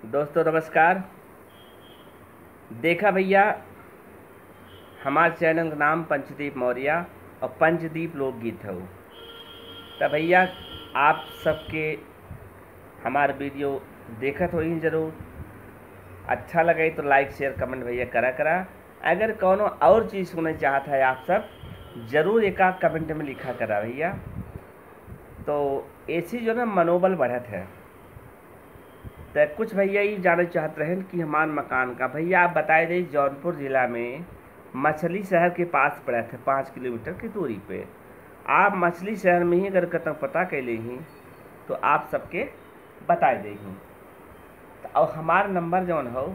दोस्तों नमस्कार। देखा भैया, हमारे चैनल का नाम पंचदीप मौर्य और पंचदीप लोकगीत है। तब भैया आप सबके हमारे वीडियो देखत हो ही जरूर। अच्छा लगे तो लाइक शेयर कमेंट भैया करा। अगर कोनो और चीज़ सुनना चाहता है आप सब ज़रूर एक आध कमेंट में लिखा करा भैया। तो ऐसी जो ना मनोबल बढ़त है। तो कुछ भैया ये जानना चाहते रहे कि हमारे मकान का भैया आप बताए दे जौनपुर ज़िला में मछली शहर के पास पड़ा थे 5 किलोमीटर की दूरी पे। आप मछली शहर में ही अगर कतौ पता कैले ही तो आप सबके बताए दे ही। तो और हमारा नंबर जौन हो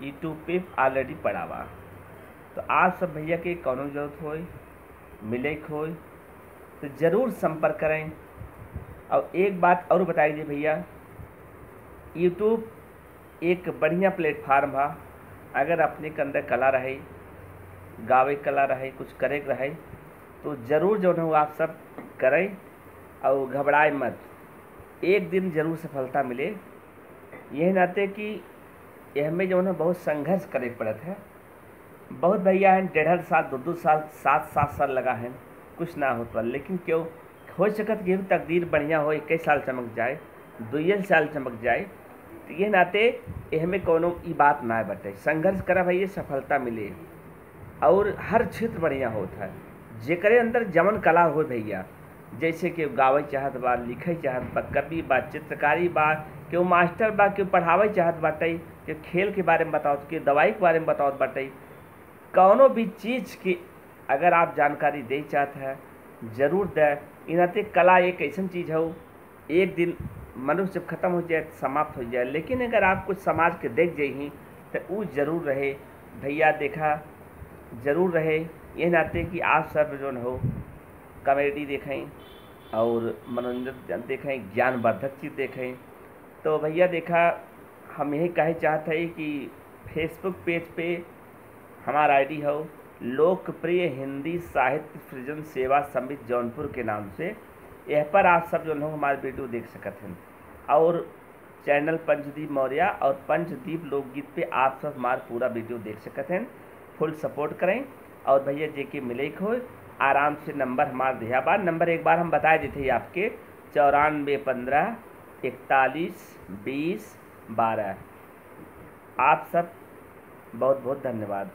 यूट्यूब पे ऑलरेडी पड़ा बा। तो आप सब भैया के कौनो जरूरत हो मिले हो तो ज़रूर संपर्क करें। और एक बात और बताई दे भैया, यूट्यूब एक बढ़िया प्लेटफार्म है। अगर अपने के अंदर कला रहे, गावे कला रहे, कुछ करे रहे तो ज़रूर जो है आप सब करें और घबराए मत। एक दिन ज़रूर सफलता मिले। यह नाते कि यह में जो है बहुत संघर्ष करे पड़त है। बहुत भैया हैं 1.5 साल 2 साल 7 साल लगा है कुछ ना होता, लेकिन क्यों हो सकत कि तकदीर बढ़िया हो 21 साल चमक जाए 2 साल चमक जाए। तो ये नाते यह में कोनो ई बात ना बटे। संघर्ष करा भैया सफलता मिले और हर क्षेत्र बढ़िया होता है। जेकरे अंदर जमन कला हो भैया, जैसे कि गावे चाहत बा, लिखे चाहत बा, कवि बा, चित्रकारी बा, केहू मास्टर बा, केहू पढ़ावे चाहत बाटे, केहू खेल के बारे में बताओ, केहू दवाई के बारे में बताओ बाटे। कौनो भी चीज़ की अगर आप जानकारी दे चाहते हैं ज़रूर दें। इनाते कला एक ऐसी चीज़ हो, एक दिन मनुष्य जब ख़त्म हो जाए समाप्त हो जाए, लेकिन अगर आप कुछ समाज के देख जाइए तो वो ज़रूर रहे भैया। देखा ज़रूर रहे ये नाते कि आप सब जो हो कॉमेडी देखें और मनोरंजन देखें, ज्ञानवर्धक चीज़ देखें। तो भैया देखा हम यही कहे चाहते हैं कि फेसबुक पेज पे हमारा आईडी हो लोकप्रिय हिंदी साहित्य सृजन सेवा समिति जौनपुर के नाम से। यह पर आप सब जो है हमारे वीडियो देख सकते हैं। और चैनल पंचदीप मौर्य और पंचदीप लोकगीत पे आप सब हमारा पूरा वीडियो देख सकते हैं। फुल सपोर्ट करें। और भैया जेके मिले हो आराम से नंबर हमारा दिया बार नंबर एक बार हम बता देते हैं आपके 9415 41 20 12। आप सब बहुत बहुत धन्यवाद।